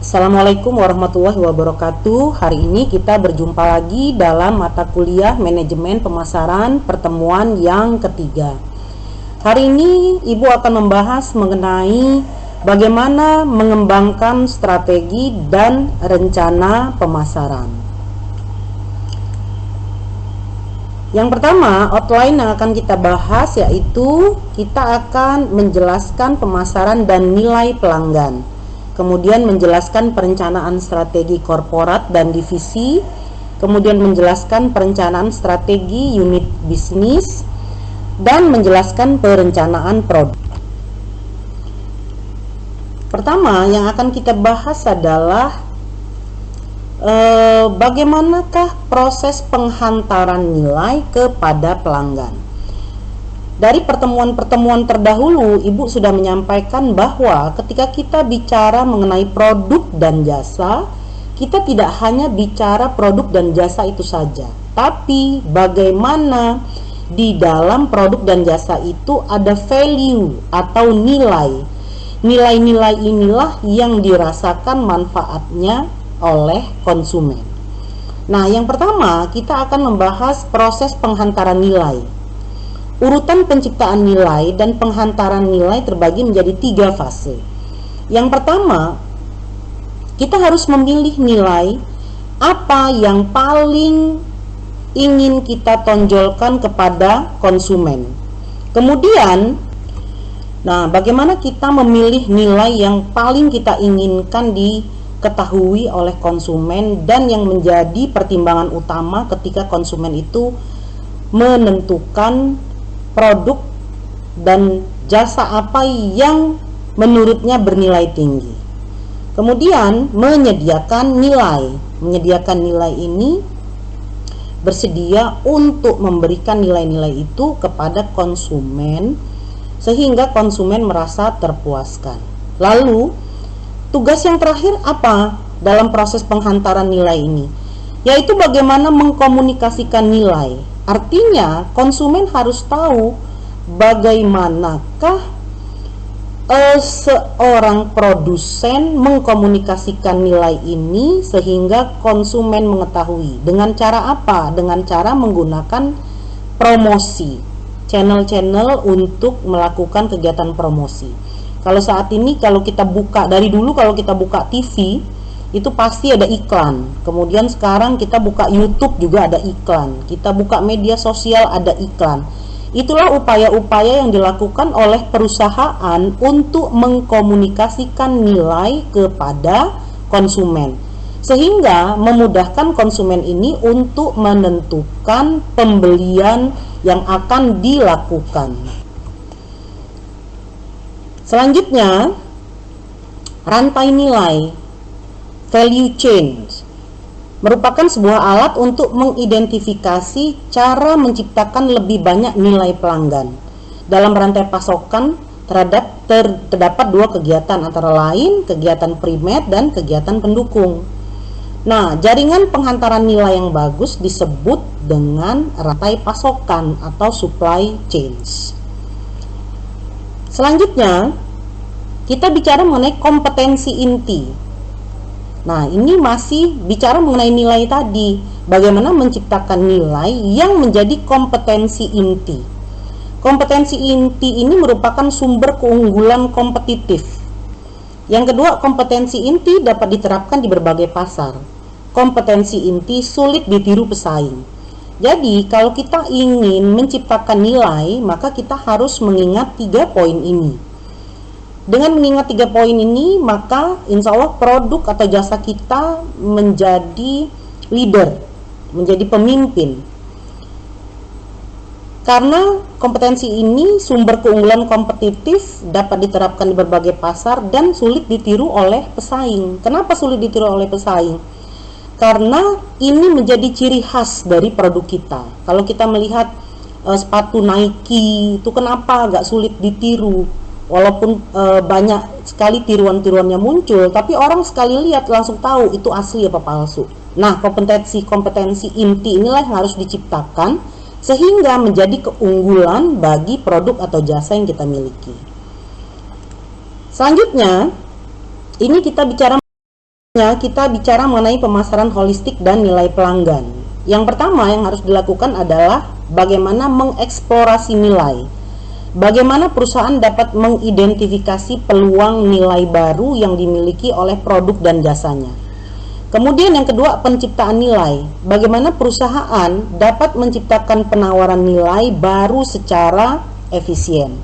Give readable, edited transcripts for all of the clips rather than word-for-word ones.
Assalamualaikum warahmatullahi wabarakatuh. Hari ini kita berjumpa lagi dalam mata kuliah Manajemen Pemasaran pertemuan yang ketiga. Hari ini Ibu akan membahas mengenai bagaimana mengembangkan strategi dan rencana pemasaran. Yang pertama, outline yang akan kita bahas yaitu kita akan menjelaskan pemasaran dan nilai pelanggan. Kemudian menjelaskan perencanaan strategi korporat dan divisi, kemudian menjelaskan perencanaan strategi unit bisnis, dan menjelaskan perencanaan produk. Pertama yang akan kita bahas adalah bagaimanakah proses penghantaran nilai kepada pelanggan. Dari pertemuan-pertemuan terdahulu, Ibu sudah menyampaikan bahwa ketika kita bicara mengenai produk dan jasa, kita tidak hanya bicara produk dan jasa itu saja, tapi bagaimana di dalam produk dan jasa itu ada value atau nilai. Nilai-nilai inilah yang dirasakan manfaatnya oleh konsumen. Nah, yang pertama kita akan membahas proses penghantaran nilai. Urutan penciptaan nilai dan penghantaran nilai terbagi menjadi 3 fase. Yang pertama, kita harus memilih nilai apa yang paling ingin kita tonjolkan kepada konsumen. Kemudian, bagaimana kita memilih nilai yang paling kita inginkan diketahui oleh konsumen dan yang menjadi pertimbangan utama ketika konsumen itu menentukan produk dan jasa apa yang menurutnya bernilai tinggi. Kemudian menyediakan nilai. Menyediakan nilai ini bersedia untuk memberikan nilai-nilai itu kepada konsumen sehingga konsumen merasa terpuaskan. Lalu tugas yang terakhir apa dalam proses penghantaran nilai ini? Yaitu bagaimana mengkomunikasikan nilai. Artinya konsumen harus tahu bagaimanakah seorang produsen mengkomunikasikan nilai ini sehingga konsumen mengetahui. Dengan cara apa? Dengan cara menggunakan promosi, channel-channel untuk melakukan kegiatan promosi. Kalau saat ini kalau kita buka, dari dulu kalau kita buka TV itu pasti ada iklan. Kemudian sekarang kita buka YouTube juga ada iklan. Kita buka media sosial ada iklan. Itulah upaya-upaya yang dilakukan oleh perusahaan untuk mengkomunikasikan nilai kepada konsumen, sehingga memudahkan konsumen ini untuk menentukan pembelian yang akan dilakukan. Selanjutnya, rantai nilai, value chain, merupakan sebuah alat untuk mengidentifikasi cara menciptakan lebih banyak nilai pelanggan. Dalam rantai pasokan terdapat 2 kegiatan, antara lain kegiatan primer dan kegiatan pendukung. Nah, jaringan penghantaran nilai yang bagus disebut dengan rantai pasokan atau supply chains. Selanjutnya, kita bicara mengenai kompetensi inti. Nah, ini masih bicara mengenai nilai tadi. Bagaimana menciptakan nilai yang menjadi kompetensi inti. Kompetensi inti ini merupakan sumber keunggulan kompetitif. Yang kedua, kompetensi inti dapat diterapkan di berbagai pasar. Kompetensi inti sulit ditiru pesaing. Jadi, kalau kita ingin menciptakan nilai, maka kita harus mengingat 3 poin ini. Dengan mengingat 3 poin ini, maka insya Allah produk atau jasa kita menjadi leader, menjadi pemimpin. Karena kompetensi ini sumber keunggulan kompetitif, dapat diterapkan di berbagai pasar dan sulit ditiru oleh pesaing. Kenapa sulit ditiru oleh pesaing? Karena ini menjadi ciri khas dari produk kita. Kalau kita melihat sepatu Nike itu kenapa agak sulit ditiru? Walaupun banyak sekali tiruan-tiruannya muncul, tapi orang sekali lihat langsung tahu itu asli apa palsu. Nah, kompetensi inti inilah yang harus diciptakan sehingga menjadi keunggulan bagi produk atau jasa yang kita miliki. Selanjutnya, ini kita bicara Kita bicara mengenai pemasaran holistik dan nilai pelanggan. Yang pertama yang harus dilakukan adalah bagaimana mengeksplorasi nilai. Bagaimana perusahaan dapat mengidentifikasi peluang nilai baru yang dimiliki oleh produk dan jasanya. Kemudian yang kedua, penciptaan nilai. Bagaimana perusahaan dapat menciptakan penawaran nilai baru secara efisien.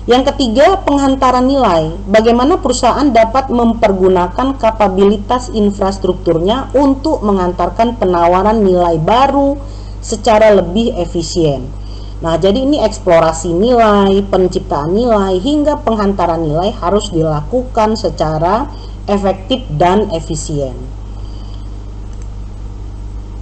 Yang ketiga, penghantaran nilai. Bagaimana perusahaan dapat mempergunakan kapabilitas infrastrukturnya untuk mengantarkan penawaran nilai baru secara lebih efisien. Nah, jadi ini eksplorasi nilai, penciptaan nilai, hingga penghantaran nilai harus dilakukan secara efektif dan efisien.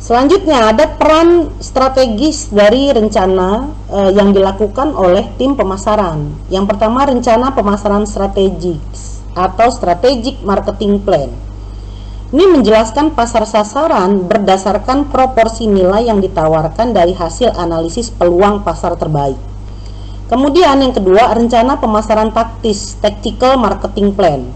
Selanjutnya ada peran strategis dari rencana yang dilakukan oleh tim pemasaran. Yang pertama, rencana pemasaran strategis atau strategic marketing plan. Ini menjelaskan pasar sasaran berdasarkan proporsi nilai yang ditawarkan dari hasil analisis peluang pasar terbaik. Kemudian yang kedua, rencana pemasaran taktis, tactical marketing plan.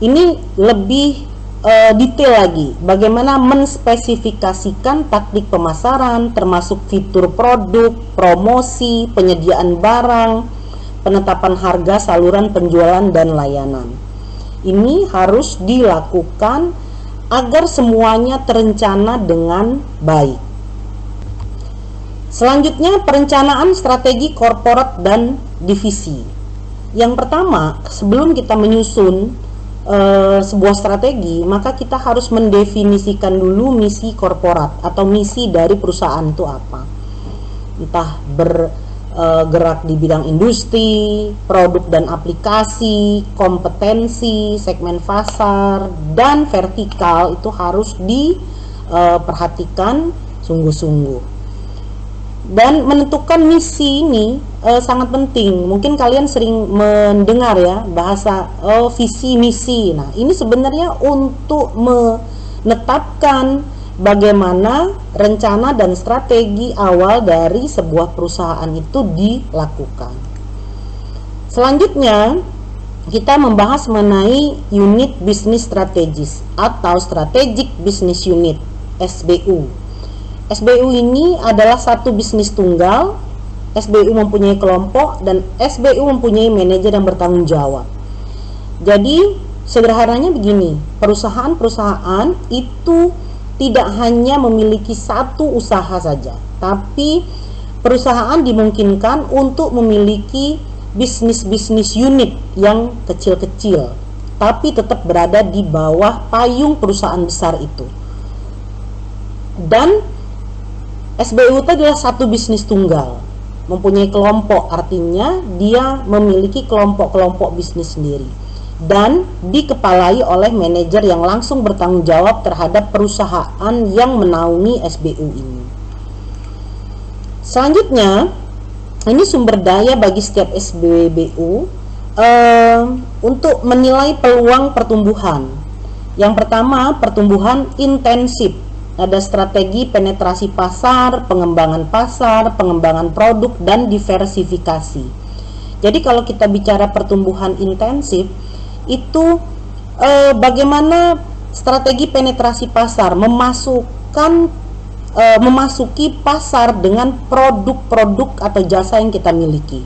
Ini lebih detail lagi, bagaimana menspesifikasikan taktik pemasaran termasuk fitur produk, promosi, penyediaan barang, penetapan harga, saluran penjualan, dan layanan. Ini harus dilakukan agar semuanya terencana dengan baik. Selanjutnya, perencanaan strategi korporat dan divisi. Yang pertama, sebelum kita menyusun sebuah strategi, maka kita harus mendefinisikan dulu misi korporat atau misi dari perusahaan itu apa. Entah bergerak di bidang industri, produk dan aplikasi, kompetensi, segmen pasar, dan vertikal, itu harus diperhatikan sungguh-sungguh. Dan menentukan misi ini sangat penting. Mungkin kalian sering mendengar ya bahasa visi misi. Nah, ini sebenarnya untuk menetapkan bagaimana rencana dan strategi awal dari sebuah perusahaan itu dilakukan. Selanjutnya, kita membahas mengenai unit bisnis strategis atau strategic business unit, SBU. SBU ini adalah satu bisnis tunggal. SBU mempunyai kelompok dan SBU mempunyai manajer yang bertanggung jawab. Jadi sederhananya begini, perusahaan-perusahaan itu tidak hanya memiliki satu usaha saja, tapi perusahaan dimungkinkan untuk memiliki bisnis-bisnis unit yang kecil-kecil, tapi tetap berada di bawah payung perusahaan besar itu. Dan SBU itu adalah satu bisnis tunggal, mempunyai kelompok, artinya dia memiliki kelompok-kelompok bisnis sendiri dan dikepalai oleh manajer yang langsung bertanggung jawab terhadap perusahaan yang menaungi SBU ini. Selanjutnya, ini sumber daya bagi setiap SBU untuk menilai peluang pertumbuhan. Yang pertama, pertumbuhan intensif. Ada strategi penetrasi pasar, pengembangan produk, dan diversifikasi. Jadi kalau kita bicara pertumbuhan intensif, itu bagaimana strategi penetrasi pasar, memasuki pasar dengan produk-produk atau jasa yang kita miliki.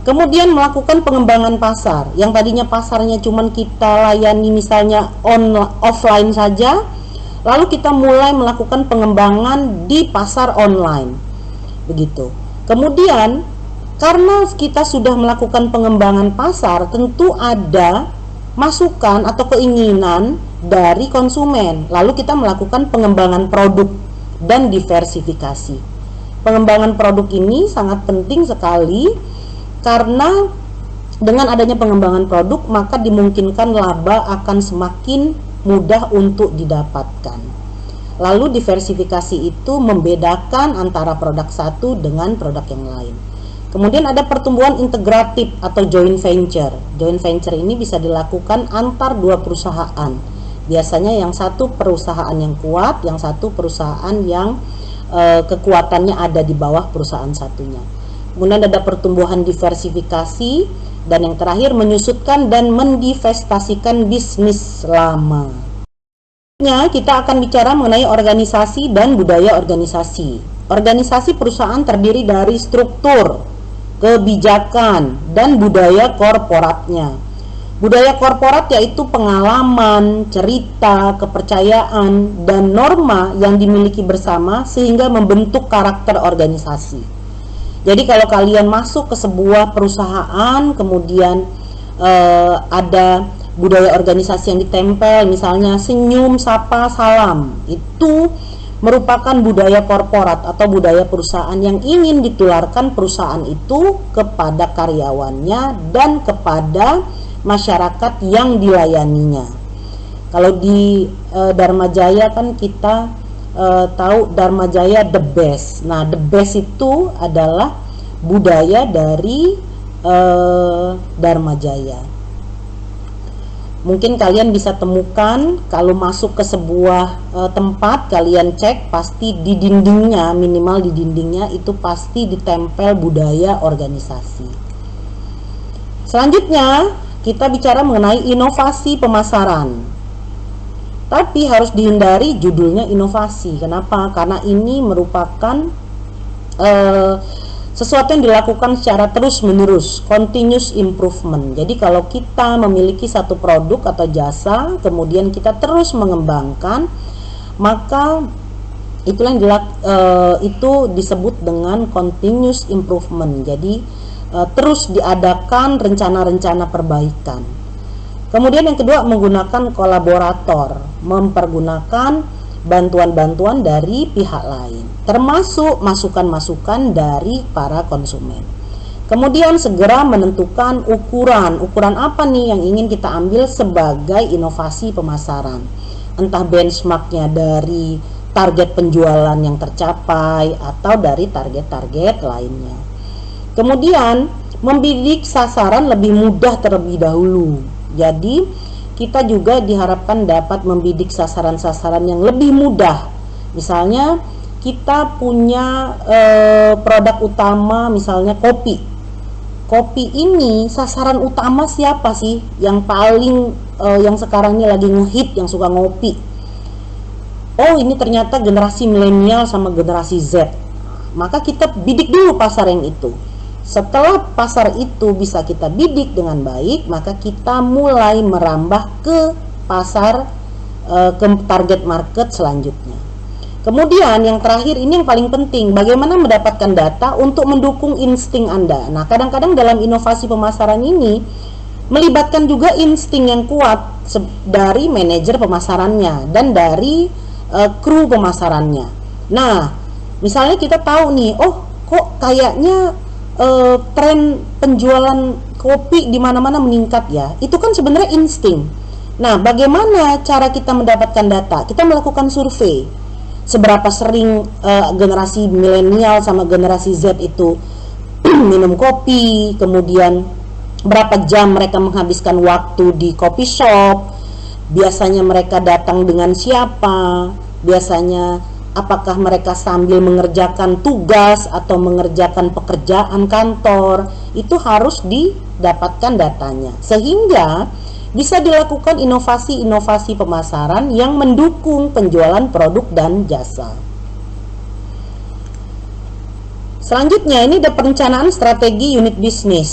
Kemudian melakukan pengembangan pasar, yang tadinya pasarnya cuman kita layani misalnya offline saja, lalu kita mulai melakukan pengembangan di pasar online, begitu. Kemudian karena kita sudah melakukan pengembangan pasar, tentu ada masukan atau keinginan dari konsumen, lalu kita melakukan pengembangan produk dan diversifikasi. Pengembangan produk ini sangat penting sekali, karena dengan adanya pengembangan produk maka dimungkinkan laba akan semakin mudah untuk didapatkan. Lalu diversifikasi itu membedakan antara produk satu dengan produk yang lain. Kemudian ada pertumbuhan integratif atau joint venture. Joint venture ini bisa dilakukan antar dua perusahaan. Biasanya yang satu perusahaan yang kuat, yang satu perusahaan yang kekuatannya ada di bawah perusahaan satunya. Kemudian ada pertumbuhan diversifikasi, dan yang terakhir menyusutkan dan mendivestasikan bisnis lama. Kita akan bicara mengenai organisasi dan budaya organisasi. Organisasi perusahaan terdiri dari struktur, kebijakan, dan budaya korporatnya. Budaya korporat yaitu pengalaman, cerita, kepercayaan, dan norma yang dimiliki bersama sehingga membentuk karakter organisasi. Jadi kalau kalian masuk ke sebuah perusahaan, kemudian ada budaya organisasi yang ditempel, misalnya senyum, sapa, salam, itu merupakan budaya korporat atau budaya perusahaan yang ingin ditularkan perusahaan itu kepada karyawannya dan kepada masyarakat yang dilayaninya. Kalau di Dharma Jaya kan kita tahu Dharma Jaya the best. Nah, the best itu adalah budaya dari Dharma Jaya. Mungkin kalian bisa temukan kalau masuk ke sebuah tempat, kalian cek pasti di dindingnya, minimal di dindingnya itu pasti ditempel budaya organisasi. Selanjutnya kita bicara mengenai inovasi pemasaran. Tapi harus dihindari judulnya inovasi. Kenapa? Karena ini merupakan sesuatu yang dilakukan secara terus-menerus, continuous improvement. Jadi kalau kita memiliki satu produk atau jasa, kemudian kita terus mengembangkan, maka itulah yang itu disebut dengan continuous improvement. Jadi terus diadakan rencana-rencana perbaikan. Kemudian yang kedua, menggunakan kolaborator, mempergunakan bantuan-bantuan dari pihak lain, termasuk masukan-masukan dari para konsumen. Kemudian segera menentukan ukuran apa nih yang ingin kita ambil sebagai inovasi pemasaran, entah benchmarknya dari target penjualan yang tercapai atau dari target-target lainnya. Kemudian membidik sasaran lebih mudah terlebih dahulu. Jadi kita juga diharapkan dapat membidik sasaran-sasaran yang lebih mudah. Misalnya kita punya produk utama, misalnya kopi. Kopi ini sasaran utama siapa sih? Yang paling yang sekarang ini lagi ngehit, yang suka ngopi. Oh, ini ternyata generasi milenial sama generasi Z. Maka kita bidik dulu pasar yang itu. Setelah pasar itu bisa kita bidik dengan baik, maka kita mulai merambah ke pasar, ke target market selanjutnya. Kemudian yang terakhir, ini yang paling penting, bagaimana mendapatkan data untuk mendukung insting Anda. Nah, kadang-kadang dalam inovasi pemasaran ini melibatkan juga insting yang kuat dari manajer pemasarannya dan dari kru pemasarannya. Nah, misalnya kita tahu nih, oh kok kayaknya tren penjualan kopi di mana-mana meningkat ya. Itu kan sebenarnya insting. Nah, bagaimana cara kita mendapatkan data? Kita melakukan survei. Seberapa sering generasi milenial sama generasi Z itu minum kopi, kemudian berapa jam mereka menghabiskan waktu di coffee shop, biasanya mereka datang dengan siapa, biasanya apakah mereka sambil mengerjakan tugas atau mengerjakan pekerjaan kantor. Itu harus didapatkan datanya sehingga bisa dilakukan inovasi-inovasi pemasaran yang mendukung penjualan produk dan jasa. Selanjutnya ini ada perencanaan strategi unit bisnis.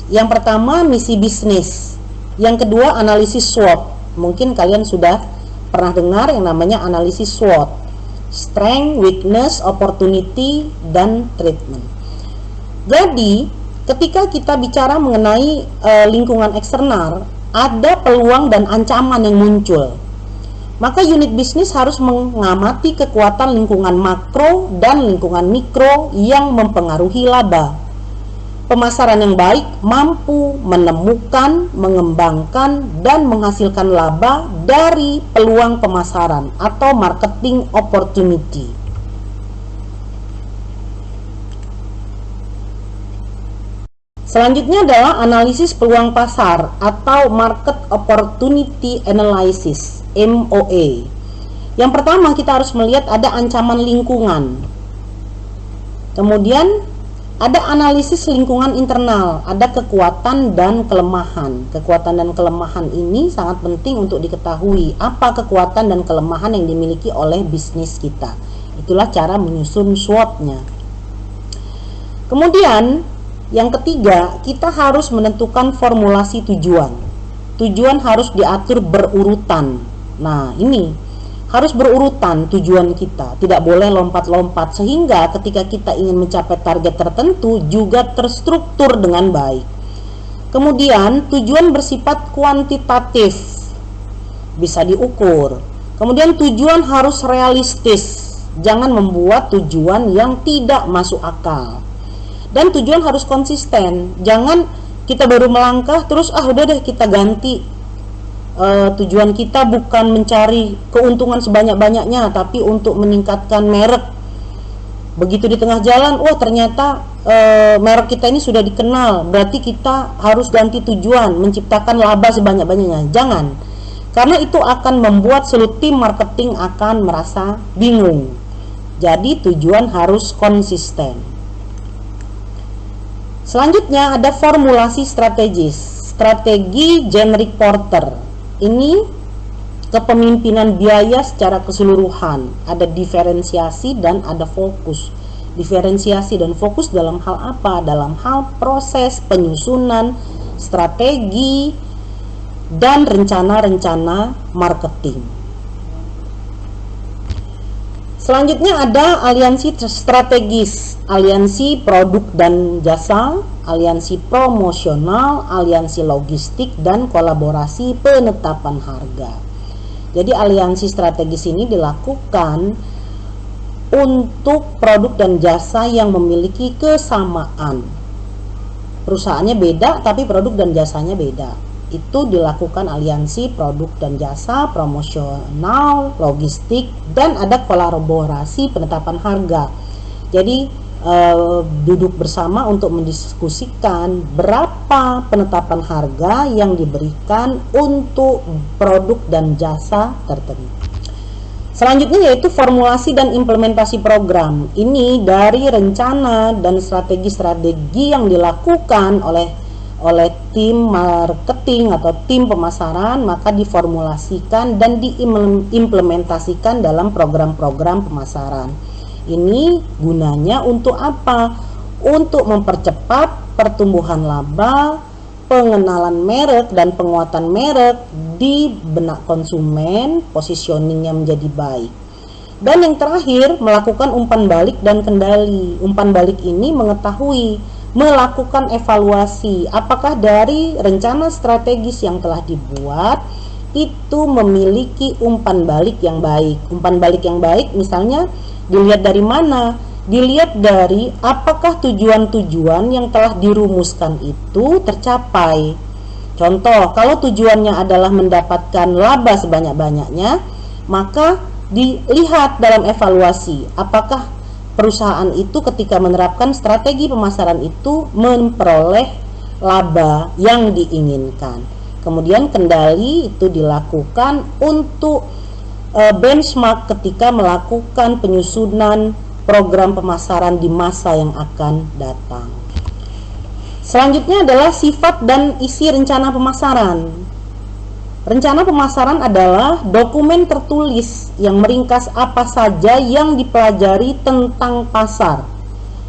Yang pertama, misi bisnis. Yang kedua, analisis SWOT. Mungkin kalian sudah pernah dengar yang namanya analisis SWOT. Strength, weakness, opportunity, dan treatment. Jadi, ketika kita bicara mengenai lingkungan eksternal, ada peluang dan ancaman yang muncul. Maka unit bisnis harus mengamati kekuatan lingkungan makro dan lingkungan mikro yang mempengaruhi laba. Pemasaran yang baik mampu menemukan, mengembangkan, dan menghasilkan laba dari peluang pemasaran atau marketing opportunity. Selanjutnya adalah analisis peluang pasar atau market opportunity analysis, MOA. Yang pertama, kita harus melihat ada ancaman lingkungan. Kemudian Ada analisis lingkungan internal, ada kekuatan dan kelemahan. Kekuatan dan kelemahan ini sangat penting untuk diketahui. Apa kekuatan dan kelemahan yang dimiliki oleh bisnis kita? Itulah cara menyusun SWOT-nya. Kemudian, yang ketiga, kita harus menentukan formulasi tujuan. Tujuan harus diatur berurutan. Nah, ini harus berurutan tujuan kita, tidak boleh lompat-lompat, sehingga ketika kita ingin mencapai target tertentu juga terstruktur dengan baik. Kemudian tujuan bersifat kuantitatif, bisa diukur. Kemudian tujuan harus realistis, jangan membuat tujuan yang tidak masuk akal. Dan tujuan harus konsisten, jangan kita baru melangkah terus udah deh kita ganti. Tujuan kita bukan mencari keuntungan sebanyak-banyaknya, tapi untuk meningkatkan merek. Begitu di tengah jalan, ternyata merek kita ini sudah dikenal, berarti kita harus ganti tujuan, menciptakan laba sebanyak-banyaknya. Jangan, karena itu akan membuat seluruh tim marketing akan merasa bingung. Jadi tujuan harus konsisten. Selanjutnya ada formulasi strategis, strategi Generic Porter. Ini kepemimpinan biaya secara keseluruhan, ada diferensiasi dan ada fokus. Diferensiasi dan fokus dalam hal apa? Dalam hal proses penyusunan strategi dan rencana-rencana marketing. Selanjutnya ada aliansi strategis, aliansi produk dan jasa, aliansi promosional, aliansi logistik, dan kolaborasi penetapan harga. Jadi aliansi strategis ini dilakukan untuk produk dan jasa yang memiliki kesamaan. Perusahaannya beda tapi produk dan jasanya beda. Itu dilakukan aliansi produk dan jasa, promosional, logistik, dan ada kolaborasi penetapan harga. Jadi duduk bersama untuk mendiskusikan berapa penetapan harga yang diberikan untuk produk dan jasa tertentu. Selanjutnya yaitu formulasi dan implementasi program. Ini dari rencana dan strategi-strategi yang dilakukan oleh tim marketing atau tim pemasaran, maka diformulasikan dan diimplementasikan dalam program-program pemasaran. Ini gunanya untuk apa? Untuk mempercepat pertumbuhan laba, pengenalan merek dan penguatan merek di benak konsumen, positioningnya menjadi baik. Dan yang terakhir, melakukan umpan balik dan kendali. Umpan balik ini mengetahui, melakukan evaluasi apakah dari rencana strategis yang telah dibuat itu memiliki umpan balik yang baik. Umpan balik yang baik misalnya dilihat dari mana? Dilihat dari apakah tujuan-tujuan yang telah dirumuskan itu tercapai. Contoh, kalau tujuannya adalah mendapatkan laba sebanyak-banyaknya, maka dilihat dalam evaluasi apakah perusahaan itu ketika menerapkan strategi pemasaran itu memperoleh laba yang diinginkan. Kemudian kendali itu dilakukan untuk benchmark ketika melakukan penyusunan program pemasaran di masa yang akan datang. Selanjutnya adalah sifat dan isi rencana pemasaran. Rencana pemasaran adalah dokumen tertulis yang meringkas apa saja yang dipelajari tentang pasar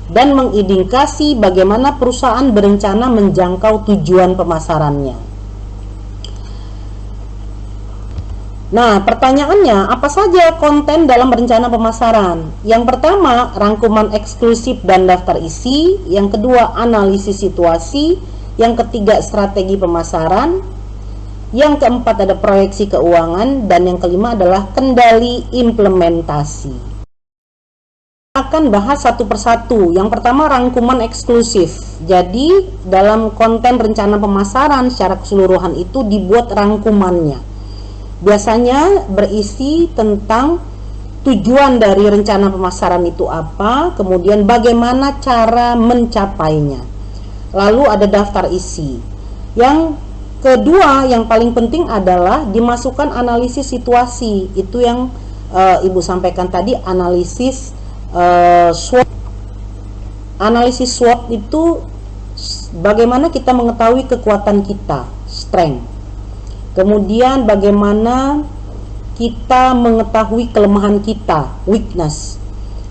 dan mengindikasi bagaimana perusahaan berencana menjangkau tujuan pemasarannya. Nah, pertanyaannya, apa saja konten dalam rencana pemasaran? Yang pertama, rangkuman eksklusif dan daftar isi. Yang kedua, analisis situasi. Yang ketiga, strategi pemasaran. Yang keempat, ada proyeksi keuangan. Dan yang kelima adalah kendali implementasi. Akan bahas satu persatu. Yang pertama, rangkuman eksklusif. Jadi, dalam konten rencana pemasaran secara keseluruhan itu dibuat rangkumannya. Biasanya berisi tentang tujuan dari rencana pemasaran itu apa, kemudian bagaimana cara mencapainya. Lalu ada daftar isi. Yang kedua, yang paling penting adalah dimasukkan analisis situasi. Itu yang Ibu sampaikan tadi, analisis SWOT. analisis SWOT itu bagaimana kita mengetahui kekuatan kita, strength. Kemudian bagaimana kita mengetahui kelemahan kita, weakness.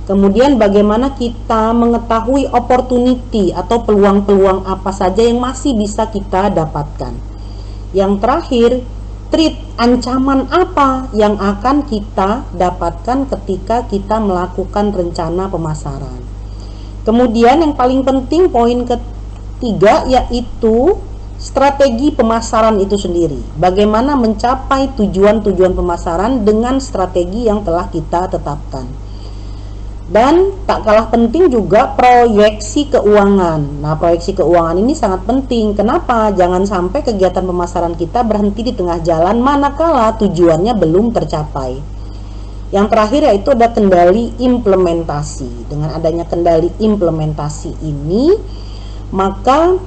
Kemudian bagaimana kita mengetahui opportunity atau peluang-peluang apa saja yang masih bisa kita dapatkan. Yang terakhir, threat, ancaman apa yang akan kita dapatkan ketika kita melakukan rencana pemasaran. Kemudian yang paling penting, poin ketiga, yaitu strategi pemasaran itu sendiri. Bagaimana mencapai tujuan-tujuan pemasaran dengan strategi yang telah kita tetapkan. Dan tak kalah penting juga proyeksi keuangan. Nah, proyeksi keuangan ini sangat penting. Kenapa? Jangan sampai kegiatan pemasaran kita berhenti di tengah jalan manakala tujuannya belum tercapai. Yang terakhir yaitu ada kendali implementasi. Dengan adanya kendali implementasi ini, maka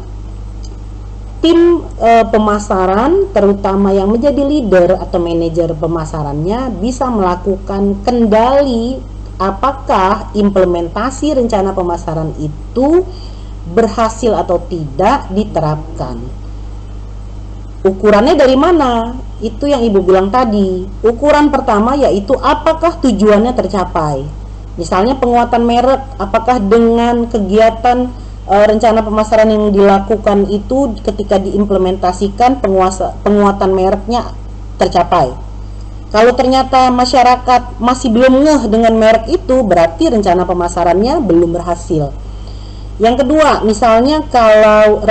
tim pemasaran, terutama yang menjadi leader atau manajer pemasarannya, bisa melakukan kendali apakah implementasi rencana pemasaran itu berhasil atau tidak diterapkan. Ukurannya dari mana? Itu yang Ibu bilang tadi. Ukuran pertama yaitu apakah tujuannya tercapai. Misalnya penguatan merek, apakah dengan kegiatan rencana pemasaran yang dilakukan itu ketika diimplementasikan penguatan mereknya tercapai. Kalau ternyata masyarakat masih belum ngeh dengan merek itu, berarti rencana pemasarannya belum berhasil. Yang kedua, misalnya kalau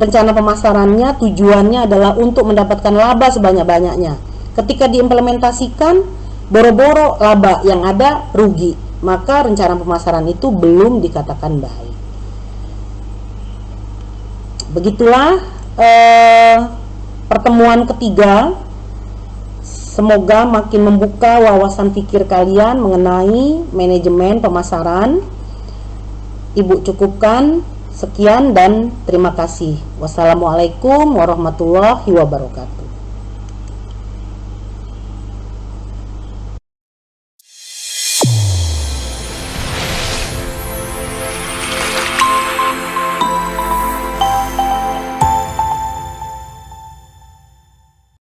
rencana pemasarannya tujuannya adalah untuk mendapatkan laba sebanyak-banyaknya. Ketika diimplementasikan, boro-boro laba, yang ada rugi, maka rencana pemasaran itu belum dikatakan baik. Begitulah pertemuan ketiga. Semoga makin membuka wawasan pikir kalian mengenai manajemen pemasaran. Ibu cukupkan sekian dan terima kasih. Wassalamualaikum warahmatullahi wabarakatuh.